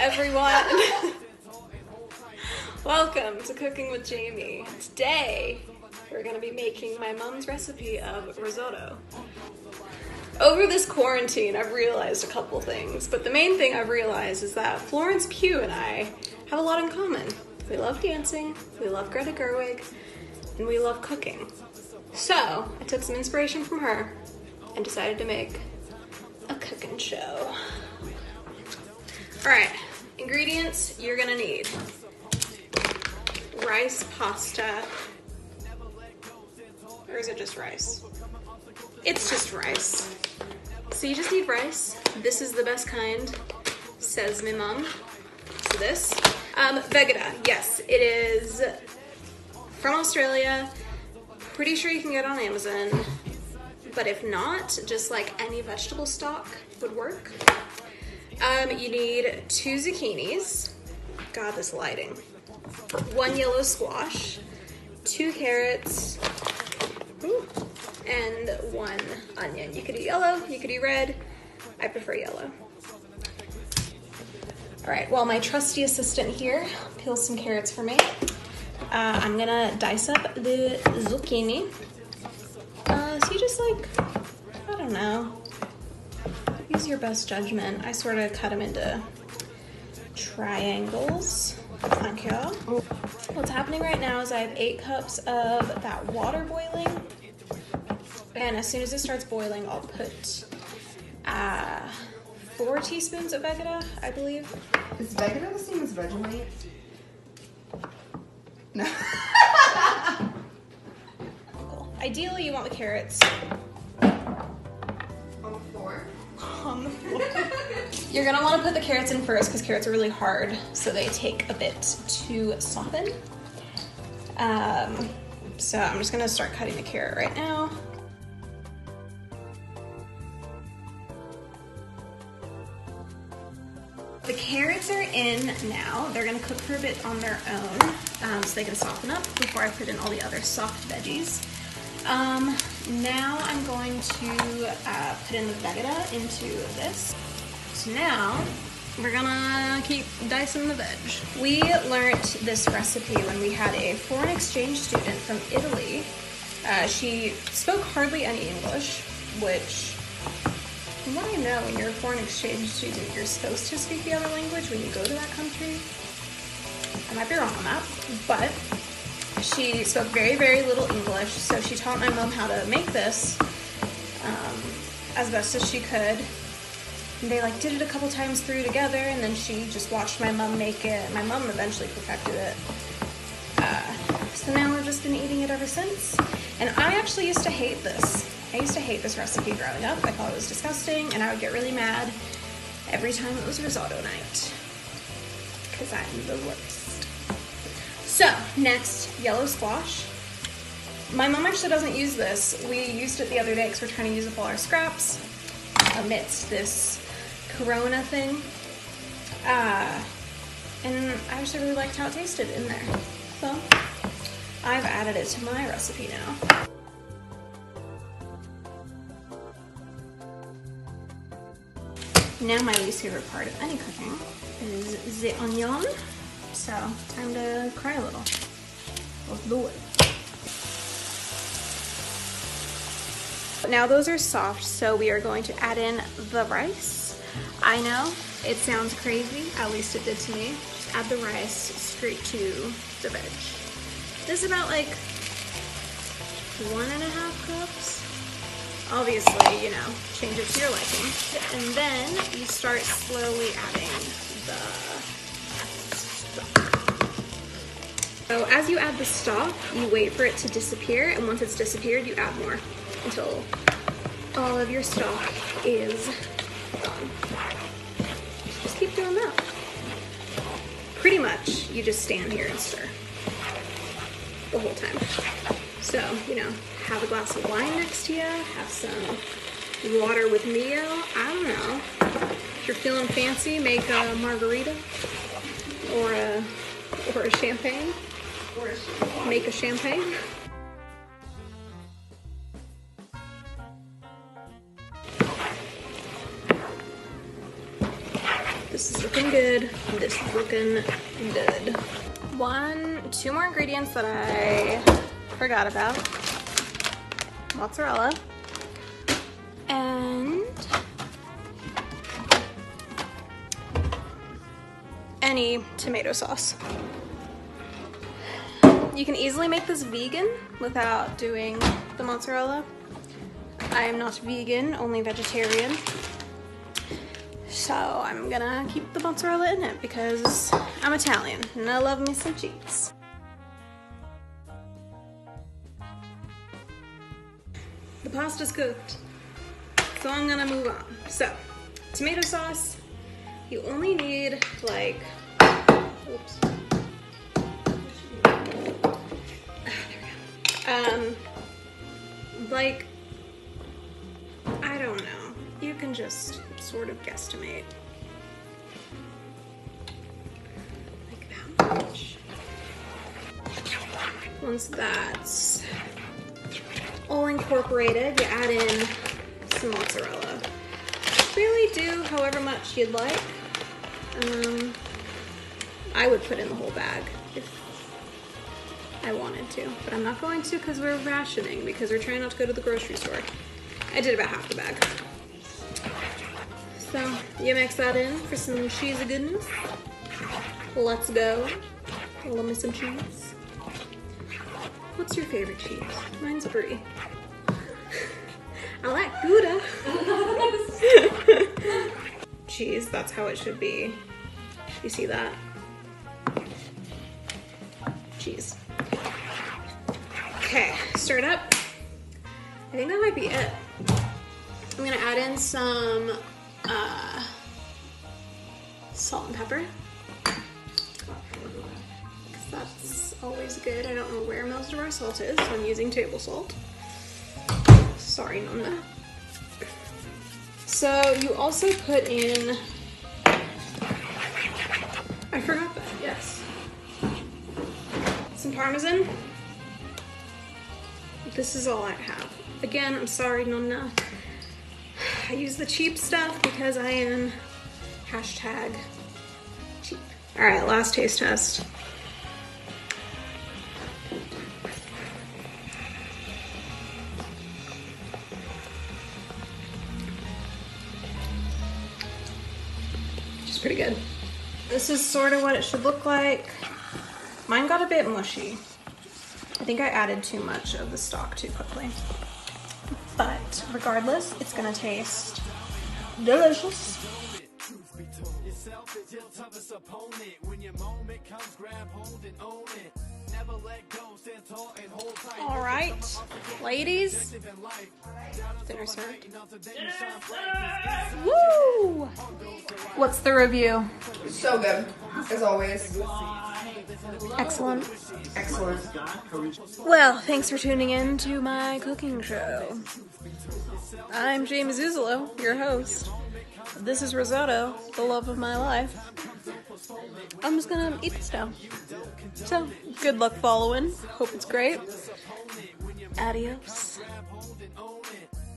everyone. Welcome to Cooking with Jamie. Today, we're gonna be making my mom's recipe of risotto. Over this quarantine, I've realized a couple things, but the main thing I've realized is that Florence Pugh and I have a lot in common. We love dancing, we love Greta Gerwig, and we love cooking. So, I took some inspiration from her and decided to make a cooking show. Alright, ingredients you're gonna need. Rice pasta. Or is it just rice? It's just rice. So you just need rice. This is the best kind, says my mom. So this. Veggies, yes, it is from Australia. Pretty sure you can get it on Amazon. But if not, just like any vegetable stock would work. You need 2 zucchinis. God, this lighting. 1 yellow squash, 2 carrots, and 1 onion. You could do yellow, you could do red. I prefer yellow. All right, well, my trusty assistant here peels some carrots for me. I'm gonna dice up the zucchini. So you just like, I don't know, use your best judgment. I sort of cut them into triangles. Thank you. What's happening right now is I have 8 cups of that water boiling. And as soon as it starts boiling, I'll put 4 teaspoons of Veggies, I believe. Is Veggies the same as Vegemite? No. Cool. Ideally, you want the carrots On the floor? on the floor. You're gonna want to put the carrots in first because carrots are really hard, so they take a bit to soften. So I'm just gonna start cutting the carrot right now. The carrots are in now. They're gonna cook for a bit on their own, so they can soften up before I put in all the other soft veggies. Now I'm going to put in the Veggies into this. So now we're gonna keep dicing the veg. We learned this recipe when we had a foreign exchange student from Italy. She spoke hardly any English, which, from what I know, when you're a foreign exchange student, you're supposed to speak the other language when you go to that country. I might be wrong on that, but she spoke very, very little English, so she taught my mom how to make this as best as she could. And they like did it a couple times through together, and then she just watched my mom make it. My mom eventually perfected it. So now we've just been eating it ever since. And I actually used to hate this. I used to hate this recipe growing up. I thought it was disgusting, and I would get really mad every time it was risotto night. Because I'm the worst. So, next, yellow squash. My mom actually doesn't use this. We used it the other day because we're trying to use up all our scraps amidst this Corona thing. And I actually really liked how it tasted in there. So, I've added it to my recipe now. Now my least favorite part of any cooking is the onion. So, time to cry a little. Let's do it. Now those are soft, so we are going to add in the rice. I know, it sounds crazy, at least it did to me. Just add the rice straight to the veg. This is about like 1.5 cups. Obviously, you know, change it to your liking. And then you start slowly adding the stock. So as you add the stock, you wait for it to disappear, and once it's disappeared, you add more until all of your stock is gone. Just keep doing that. Pretty much, you just stand here and stir the whole time. So, you know, have a glass of wine next to you, have some water with Mio, I don't know. If you're feeling fancy, make a margarita or a champagne. Make a champagne. This is looking good. good. This is looking good. Two more ingredients that I forgot about. Mozzarella. And any tomato sauce. You can easily make this vegan without doing the mozzarella. I am not vegan, only vegetarian. So I'm gonna keep the mozzarella in it because I'm Italian and I love me some cheese. The pasta's cooked, so I'm gonna move on. So, tomato sauce, you only need like, oops. Like, I don't know. You can just sort of guesstimate. Like that much. Once that's all incorporated, you add in some mozzarella. Really do however much you'd like. I would put in the whole bag if I wanted to, but I'm not going to because we're rationing, because we're trying not to go to the grocery store. I did about half the bag. So you mix that in for some cheesy goodness. Let's go. I love me some cheese. What's your favorite cheese? Mine's brie. I like Gouda. Cheese, that's how it should be. You see that? Cheese. Okay, stir it up. I think that might be it. I'm gonna add in some salt and pepper. Because that's always good. I don't know where most of our salt is, so I'm using table salt. Sorry, Nonna. So you also put in, I forgot that, yes. Some Parmesan. This is all I have. Again, I'm sorry, Nonna. I use the cheap stuff because I am #cheap. All right, last taste test. Which is pretty good. This is sort of what it should look like. Mine got a bit mushy. I think I added too much of the stock too quickly. But regardless, it's gonna taste delicious. All right, ladies, dinner served. Woo! What's the review? So good, as always. Excellent. Excellent. Well, thanks for tuning in to my cooking show. I'm Jaime Zurzolo, your host. This is risotto, the love of my life. I'm just gonna eat this now. So, good luck following. Hope it's great. Adios.